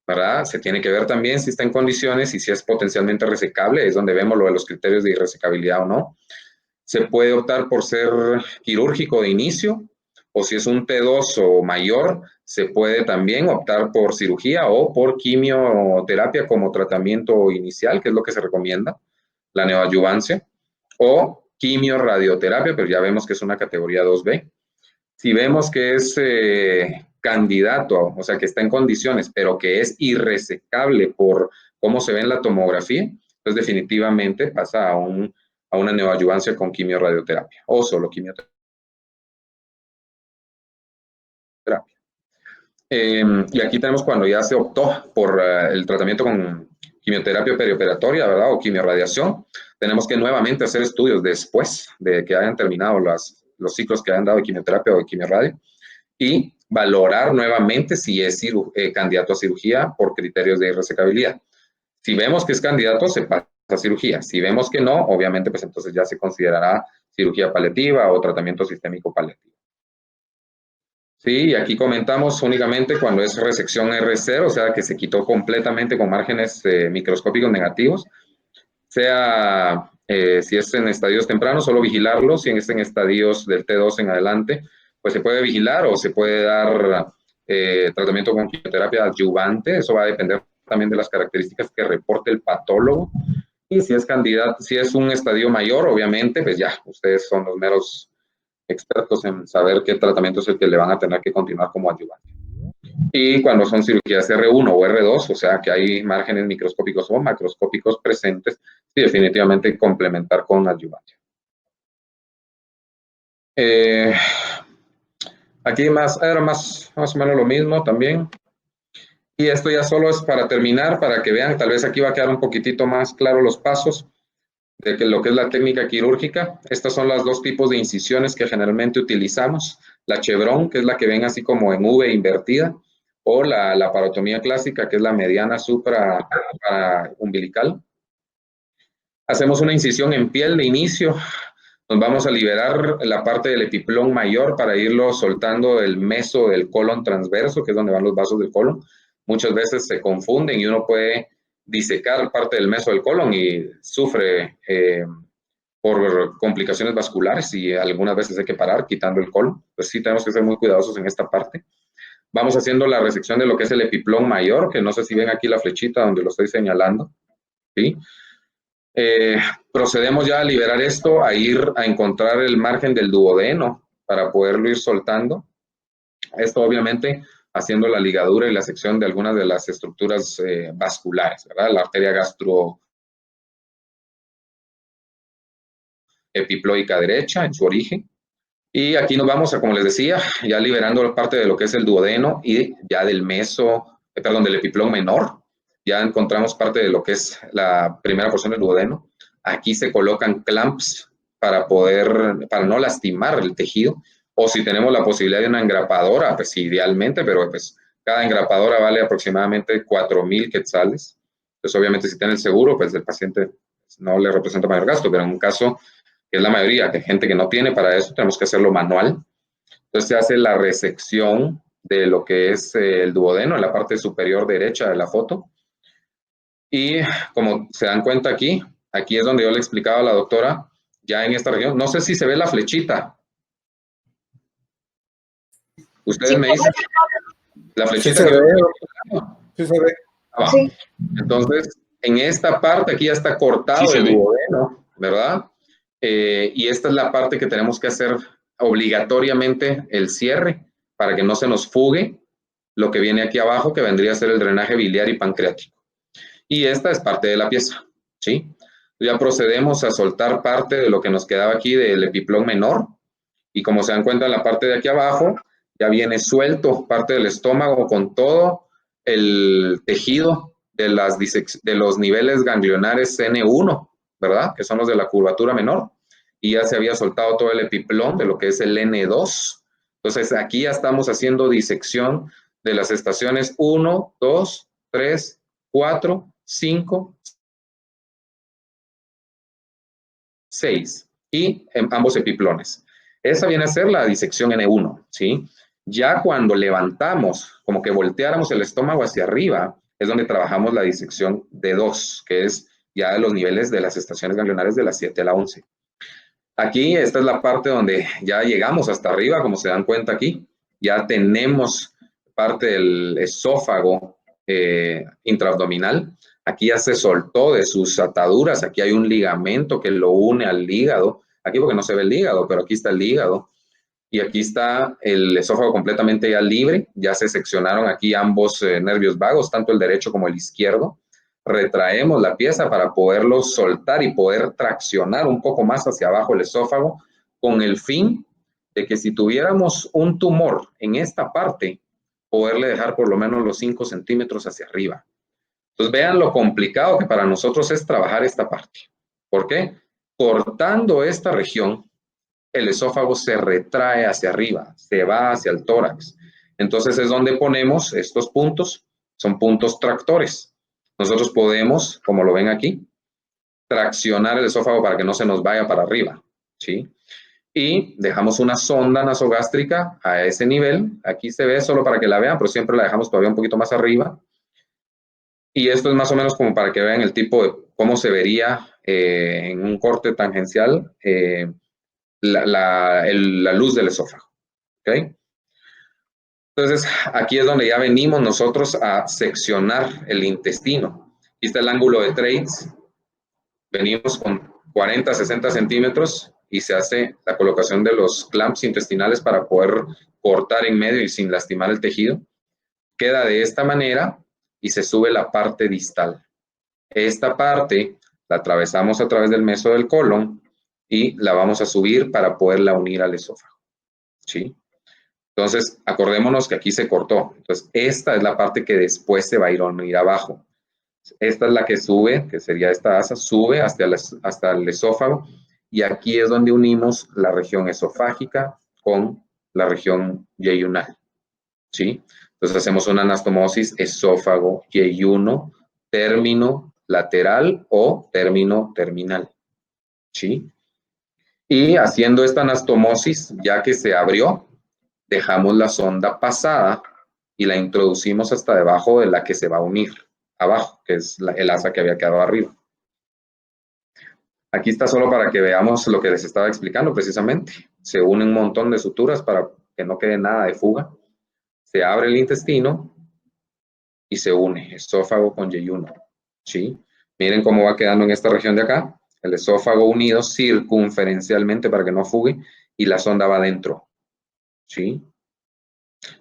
¿verdad? Se tiene que ver también si está en condiciones y si es potencialmente resecable, es donde vemos lo de los criterios de irresecabilidad o no. Se puede optar por ser quirúrgico de inicio, o si es un T2 o mayor, se puede también optar por cirugía o por quimioterapia como tratamiento inicial, que es lo que se recomienda, la neoadyuvancia, o quimioradioterapia, pero ya vemos que es una categoría 2B. Si vemos que es candidato, o sea, que está en condiciones, pero que es irresecable por cómo se ve en la tomografía, pues definitivamente pasa a una neoadyuvancia con quimioradioterapia o solo quimioterapia. Y aquí tenemos cuando ya se optó por el tratamiento con quimioterapia perioperatoria, ¿verdad? O quimiorradiación. Tenemos que nuevamente hacer estudios después de que hayan terminado los ciclos que hayan dado de quimioterapia o de quimiorradio y valorar nuevamente si es candidato a cirugía por criterios de irresecabilidad. Si vemos que es candidato, se pasa a cirugía. Si vemos que no, obviamente, pues entonces ya se considerará cirugía paliativa o tratamiento sistémico paliativo. Sí, y aquí comentamos únicamente cuando es resección R0, o sea, que se quitó completamente con márgenes microscópicos negativos, sea si es en estadios tempranos, solo vigilarlo, si es en estadios del T2 en adelante, pues se puede vigilar o se puede dar tratamiento con quimioterapia adyuvante, eso va a depender también de las características que reporte el patólogo, y si es candidato, si es un estadio mayor, obviamente, pues ya, ustedes son los meros expertos en saber qué tratamiento es el que le van a tener que continuar como adyuvante. Y cuando son cirugías R1 o R2, o sea que hay márgenes microscópicos o macroscópicos presentes, sí, definitivamente complementar con adyuvancia. Aquí era más o menos lo mismo también. Y esto ya solo es para terminar, para que vean, tal vez aquí va a quedar un poquitito más claro los pasos de que lo que es la técnica quirúrgica. Estos son los dos tipos de incisiones que generalmente utilizamos. La chevron, que es la que ven así como en V invertida, o la laparotomía clásica, que es la mediana supra umbilical. Hacemos una incisión en piel de inicio. Nos vamos a liberar la parte del epiplón mayor para irlo soltando el meso del colon transverso, que es donde van los vasos del colon. Muchas veces se confunden y uno puede disecar parte del meso del colon y sufre por complicaciones vasculares y algunas veces hay que parar quitando el colon. Pues sí, tenemos que ser muy cuidadosos en esta parte. Vamos haciendo la resección de lo que es el epiplón mayor, que no sé si ven aquí la flechita donde lo estoy señalando, ¿sí? Procedemos ya a liberar esto, a ir a encontrar el margen del duodeno para poderlo ir soltando. Esto obviamente haciendo la ligadura y la sección de algunas de las estructuras vasculares, ¿verdad? La arteria gastroepiploica derecha en su origen. Y aquí nos vamos a, como les decía, ya liberando parte de lo que es el duodeno y ya del del epiplón menor. Ya encontramos parte de lo que es la primera porción del duodeno. Aquí se colocan clamps para no lastimar el tejido. O si tenemos la posibilidad de una engrapadora, pues idealmente, pero pues cada engrapadora vale aproximadamente 4,000 quetzales. Entonces, obviamente, si tiene el seguro, pues el paciente no le representa mayor gasto, pero en un caso que es la mayoría, que hay gente que no tiene para eso, tenemos que hacerlo manual. Entonces se hace la resección de lo que es el duodeno en la parte superior derecha de la foto. Y como se dan cuenta aquí, aquí es donde yo le explicaba a la doctora, ya en esta región, no sé si se ve la flechita. Ustedes me dicen, la flechita. Sí se ve. Sí se ve. Sí. Entonces, en esta parte aquí ya está cortado el duodeno, ¿verdad? Y esta es la parte que tenemos que hacer obligatoriamente el cierre para que no se nos fugue lo que viene aquí abajo, que vendría a ser el drenaje biliar y pancreático. Y esta es parte de la pieza, ¿sí? Ya procedemos a soltar parte de lo que nos quedaba aquí del epiplón menor. Y como se dan cuenta en la parte de aquí abajo, ya viene suelto parte del estómago con todo el tejido de los niveles ganglionares N1, ¿verdad? Que son los de la curvatura menor. Y ya se había soltado todo el epiplón de lo que es el N2. Entonces, aquí ya estamos haciendo disección de las estaciones 1, 2, 3, 4, 5, 6 y en ambos epiplones. Esa viene a ser la disección N1, ¿sí? Ya cuando levantamos, como que volteáramos el estómago hacia arriba, es donde trabajamos la disección D2, que es ya de los niveles de las estaciones ganglionares de la 7 a la 11. Aquí, esta es la parte donde ya llegamos hasta arriba, como se dan cuenta aquí. Ya tenemos parte del esófago intraabdominal. Aquí ya se soltó de sus ataduras. Aquí hay un ligamento que lo une al hígado. Aquí porque no se ve el hígado, pero aquí está el hígado. Y aquí está el esófago completamente ya libre. Ya se seccionaron aquí ambos nervios vagos, tanto el derecho como el izquierdo. Retraemos la pieza para poderlo soltar y poder traccionar un poco más hacia abajo el esófago con el fin de que si tuviéramos un tumor en esta parte, poderle dejar por lo menos los 5 centímetros hacia arriba. Entonces vean lo complicado que para nosotros es trabajar esta parte. ¿Por qué? Cortando esta región, el esófago se retrae hacia arriba, se va hacia el tórax. Entonces es donde ponemos estos puntos, son puntos tractores. Nosotros podemos, como lo ven aquí, traccionar el esófago para que no se nos vaya para arriba, ¿sí? Y dejamos una sonda nasogástrica a ese nivel. Aquí se ve solo para que la vean, pero siempre la dejamos todavía un poquito más arriba. Y esto es más o menos como para que vean el tipo de cómo se vería en un corte tangencial la luz del esófago. ¿Okay? Entonces, aquí es donde ya venimos nosotros a seccionar el intestino. Aquí está el ángulo de Treitz. Venimos con 40, 60 centímetros y se hace la colocación de los clamps intestinales para poder cortar en medio y sin lastimar el tejido. Queda de esta manera y se sube la parte distal. Esta parte la atravesamos a través del meso del colon y la vamos a subir para poderla unir al esófago. ¿Sí? Entonces, acordémonos que aquí se cortó. Entonces, esta es la parte que después se va a ir abajo. Esta es la que sube, que sería esta asa, sube hasta el esófago. Y aquí es donde unimos la región esofágica con la región yeyunal. ¿Sí? Entonces, hacemos una anastomosis esófago yeyuno, término lateral o término terminal. ¿Sí? Y haciendo esta anastomosis, ya que se abrió, dejamos la sonda pasada y la introducimos hasta debajo de la que se va a unir abajo, que es el asa que había quedado arriba. Aquí está solo para que veamos lo que les estaba explicando precisamente. Se unen un montón de suturas para que no quede nada de fuga. Se abre el intestino y se une esófago con yeyuno, ¿sí? Miren cómo va quedando en esta región de acá. El esófago unido circunferencialmente para que no fugue y la sonda va adentro, ¿sí?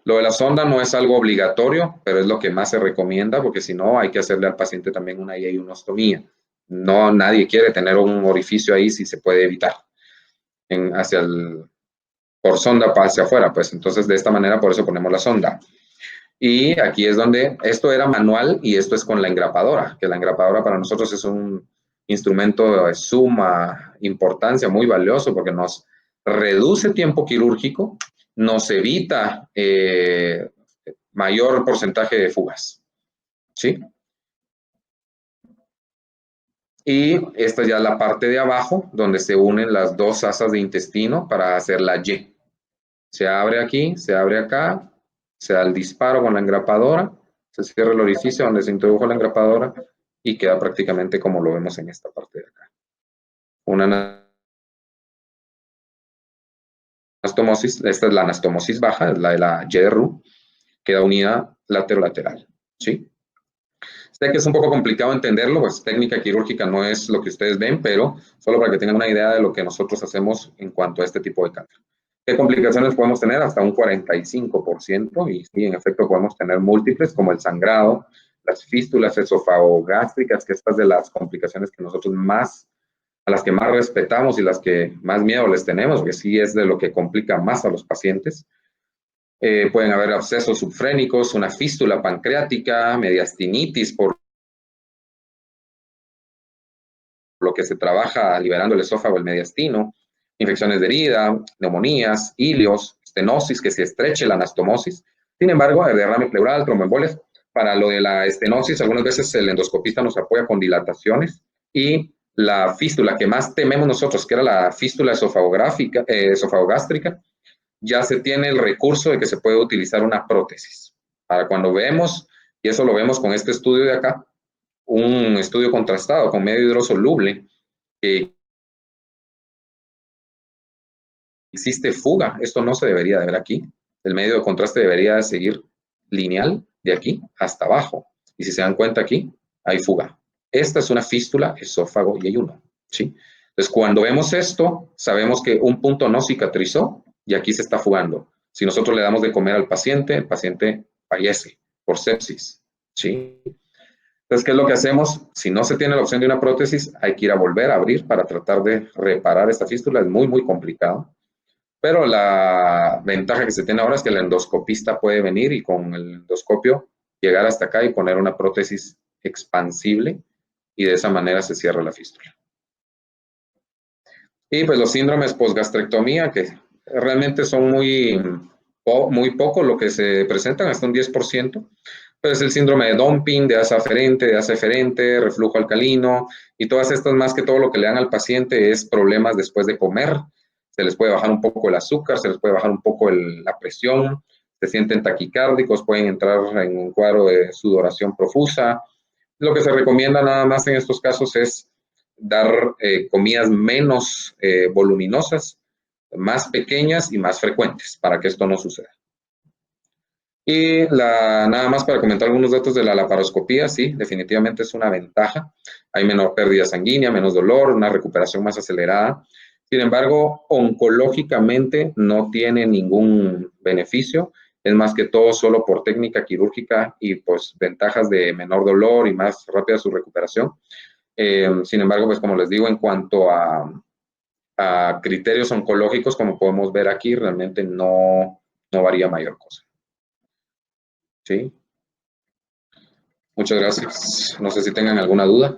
Lo de la sonda no es algo obligatorio, pero es lo que más se recomienda porque si no hay que hacerle al paciente también una yeyunostomía. No, nadie quiere tener un orificio ahí si se puede evitar por sonda hacia afuera, pues entonces de esta manera por eso ponemos la sonda. Y aquí es donde esto era manual y esto es con la engrapadora, que la engrapadora para nosotros es un instrumento de suma importancia, muy valioso porque nos reduce tiempo quirúrgico, nos evita mayor porcentaje de fugas, ¿sí? Y esta ya es la parte de abajo, donde se unen las dos asas de intestino para hacer la Y. Se abre aquí, se abre acá, se da el disparo con la engrapadora, se cierra el orificio donde se introdujo la engrapadora y queda prácticamente como lo vemos en esta parte de acá. Una anastomosis, esta es la anastomosis baja, es la de la Y de Roux, queda unida lateral, ¿sí? Sé que es un poco complicado entenderlo, pues técnica quirúrgica no es lo que ustedes ven, pero solo para que tengan una idea de lo que nosotros hacemos en cuanto a este tipo de cáncer. ¿Qué complicaciones podemos tener? Hasta un 45%, y sí, en efecto podemos tener múltiples, como el sangrado, las fístulas esofagogástricas, que estas de las complicaciones que nosotros a las que más respetamos y las que más miedo les tenemos, que sí es de lo que complica más a los pacientes. Pueden haber abscesos subfrénicos, una fístula pancreática, mediastinitis, por lo que se trabaja liberando el esófago, el mediastino, infecciones de herida, neumonías, ilios, estenosis, que se estreche la anastomosis. Sin embargo, el derrame pleural, tromboembolias. Para lo de la estenosis, algunas veces el endoscopista nos apoya con dilataciones y la fístula que más tememos nosotros, que era la fístula esofagogástrica, ya se tiene el recurso de que se puede utilizar una prótesis. Para cuando vemos, y eso lo vemos con este estudio de acá, un estudio contrastado con medio hidrosoluble, existe fuga. Esto no se debería de ver aquí. El medio de contraste debería de seguir lineal de aquí hasta abajo. Y si se dan cuenta aquí, hay fuga. Esta es una fístula esófago yeyuno, ¿sí? Entonces, cuando vemos esto, sabemos que un punto no cicatrizó y aquí se está fugando. Si nosotros le damos de comer al paciente, el paciente fallece por sepsis, ¿sí? Entonces, ¿qué es lo que hacemos? Si no se tiene la opción de una prótesis, hay que ir a volver a abrir para tratar de reparar esta fístula. Es muy, muy complicado. Pero la ventaja que se tiene ahora es que el endoscopista puede venir y con el endoscopio llegar hasta acá y poner una prótesis expansible y de esa manera se cierra la fístula. Y pues los síndromes postgastrectomía, que realmente son muy poco lo que se presentan, hasta un 10%, pues el síndrome de dumping, de asa aferente, de asa eferente, reflujo alcalino, y todas estas más que todo lo que le dan al paciente es problemas después de comer. Se les puede bajar un poco el azúcar, se les puede bajar un poco la presión, se sienten taquicárdicos, pueden entrar en un cuadro de sudoración profusa. Lo que se recomienda nada más en estos casos es dar comidas menos voluminosas, más pequeñas y más frecuentes para que esto no suceda. Y nada más para comentar algunos datos de la laparoscopía, sí, definitivamente es una ventaja. Hay menor pérdida sanguínea, menos dolor, una recuperación más acelerada. Sin embargo, oncológicamente no tiene ningún beneficio. Es más que todo solo por técnica quirúrgica y pues ventajas de menor dolor y más rápida su recuperación. Sin embargo, pues como les digo, en cuanto a criterios oncológicos, como podemos ver aquí, realmente no varía mayor cosa. ¿Sí? Muchas gracias. No sé si tengan alguna duda.